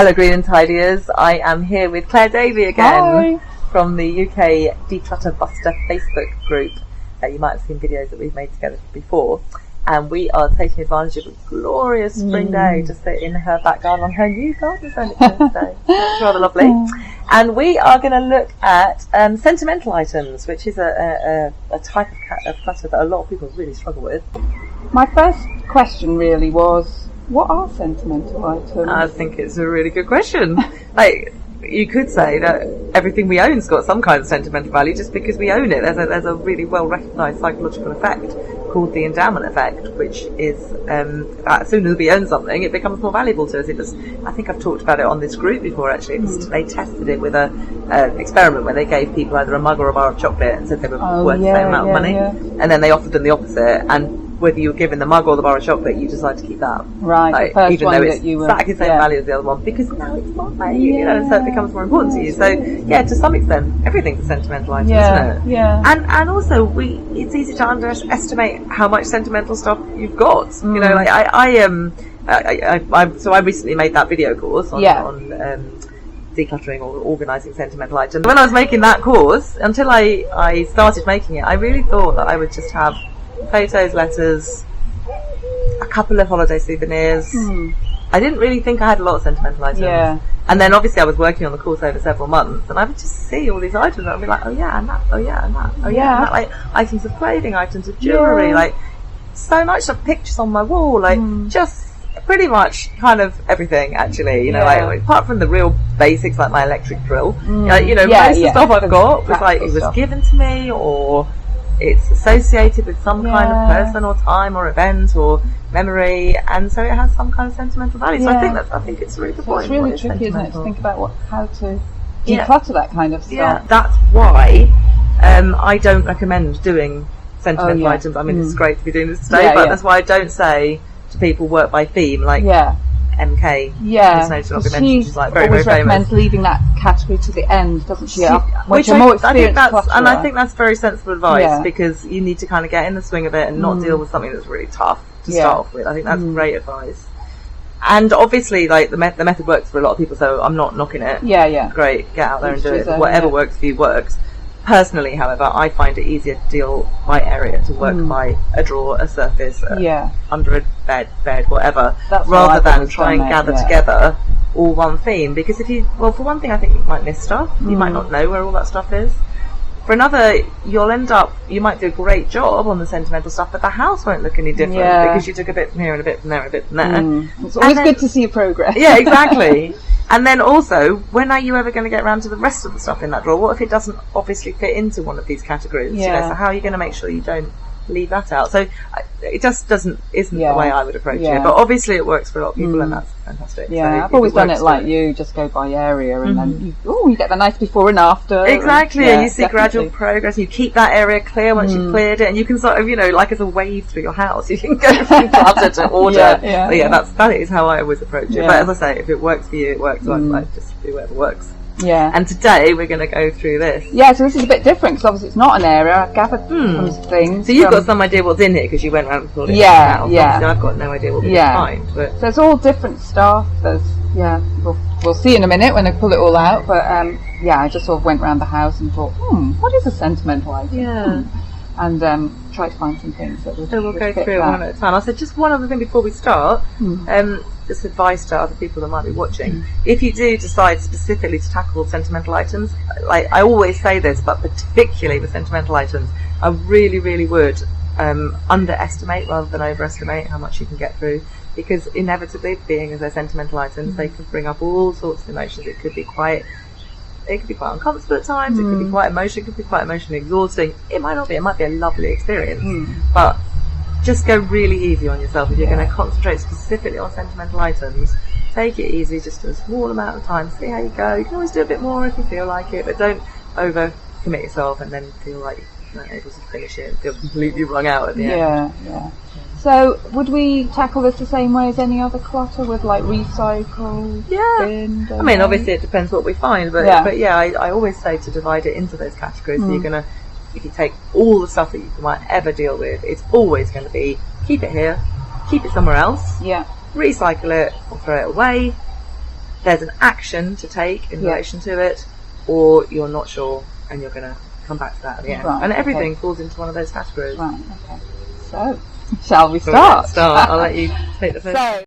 Hello Green and Tidiers, I am here with Claire Davey again. Hi. From the UK Declutter Buster Facebook group. You might have seen videos that we've made together before, and we are taking advantage of a glorious spring day to sit in her back garden on her new garden furniture today. It's rather lovely. And we are going to look at sentimental items, which is a type of clutter that a lot of people really struggle with. My first question really was, what are sentimental items? I think it's a really good question. Like, you could say that everything we own's got some kind of sentimental value just because we own it. There's a really well recognised psychological effect called the endowment effect, which is as soon as we own something, it becomes more valuable to us. I think I've talked about it on this group before. Actually, they tested it with an experiment where they gave people either a mug or a bar of chocolate and said they were worth the same amount of money, and then they offered them the opposite, and whether you were given the mug or the bar of chocolate, you decide to keep that. Right, like, the first even one though it's that you were, exactly the same value as the other one, because now it's more value, you know, so it becomes more important to you. So, yeah, to some extent, everything's a sentimental item, isn't it? Yeah. And also, it's easy to underestimate how much sentimental stuff you've got. You know, like so I recently made that video course on decluttering or organising sentimental items. When I was making that course, until I started making it, I really thought that I would just have photos, letters, a couple of holiday souvenirs. I didn't really think I had a lot of sentimental items. Yeah. And then obviously I was working on the course over several months, and I would just see all these items and I'd be like, oh yeah, and that, oh yeah, and that, oh yeah, and that, like items of clothing, items of jewellery, like so much of pictures on my wall, like just pretty much kind of everything actually, you know, like apart from the real basics like my electric drill, most of the stuff I've got was like, it was given to me, or it's associated with some kind of person or time or event or memory, and so it has some kind of sentimental value. So I think it's really the point. It's really tricky, isn't it, to think about how to declutter that kind of stuff. Yeah, that's why I don't recommend doing sentimental items. I mean, it's great to be doing this today, but that's why I don't say to people work by theme, like MK. She's like very, always very recommends famous. leaving that category to the end, doesn't she? Which I think that's very sensible advice, because you need to kind of get in the swing of it and not deal with something that's really tough to start off with. I think that's great advice. And obviously, like the method works for a lot of people, so I'm not knocking it. Great, get out there and do it. Whatever works for you works. Personally, however, I find it easier to deal by area, to work by a drawer, a surface, under a bed, whatever, rather than try and gather together all one theme. Because for one thing, I think you might miss stuff. You might not know where all that stuff is. For another, you might do a great job on the sentimental stuff, but the house won't look any different because you took a bit from here and a bit from there and a bit from there. It's always good to see your progress. Yeah, exactly. And then also, when are you ever going to get around to the rest of the stuff in that drawer? What if it doesn't obviously fit into one of these categories? You know, so how are you going to make sure you don't leave that out? So it just isn't the way I would approach it. But obviously it works for a lot of people, and that's fantastic. Yeah, so I've always done it like you, just go by area, and then you get the nice before and after. Exactly, and you see gradual progress. You keep that area clear once you've cleared it, and you can sort of, like as a wave through your house, you can go from clutter to order. That is how I always approach it. But as I say, if it works for you, it works. So I just do whatever works. Yeah. And today we're going to go through this. Yeah, so this is a bit different because obviously it's not an area. I've gathered some things. So you've got some idea what's in here because you went around and pulled it out. Obviously I've got no idea what we're going to find. But so it's all different stuff. There's we'll see in a minute when I pull it all out. But I just sort of went around the house and thought, what is a sentimental item? Yeah. And try to find some things that would. So we'll go through it one at a time. I said just one other thing before we start. Just advice to other people that might be watching. If you do decide specifically to tackle sentimental items, like I always say this, but particularly with sentimental items, I really, really would underestimate rather than overestimate how much you can get through, because inevitably, being as they're sentimental items, they can bring up all sorts of emotions. It could be quite uncomfortable at times. It could be quite emotional. It could be quite emotionally exhausting. It might not be. It might be a lovely experience, but just go really easy on yourself if you're going to concentrate specifically on sentimental items. Take it easy, just for a small amount of time. See how you go. You can always do a bit more if you feel like it, but don't over commit yourself and then feel like you're not able to finish it and feel completely wrung out at the end. So would we tackle this the same way as any other clutter, with like recycle, bin, I mean, obviously it depends what we find, but I always say to divide it into those categories. So you're gonna, if you take all the stuff that you might ever deal with, it's always going to be keep it here, keep it somewhere else, recycle it or throw it away, there's an action to take in Yeah. relation to it, or you're not sure and you're going to come back to that at the end. Right, And everything okay. falls into one of those categories. Right, okay. So, shall we start? Start. I'll let you take the first. So,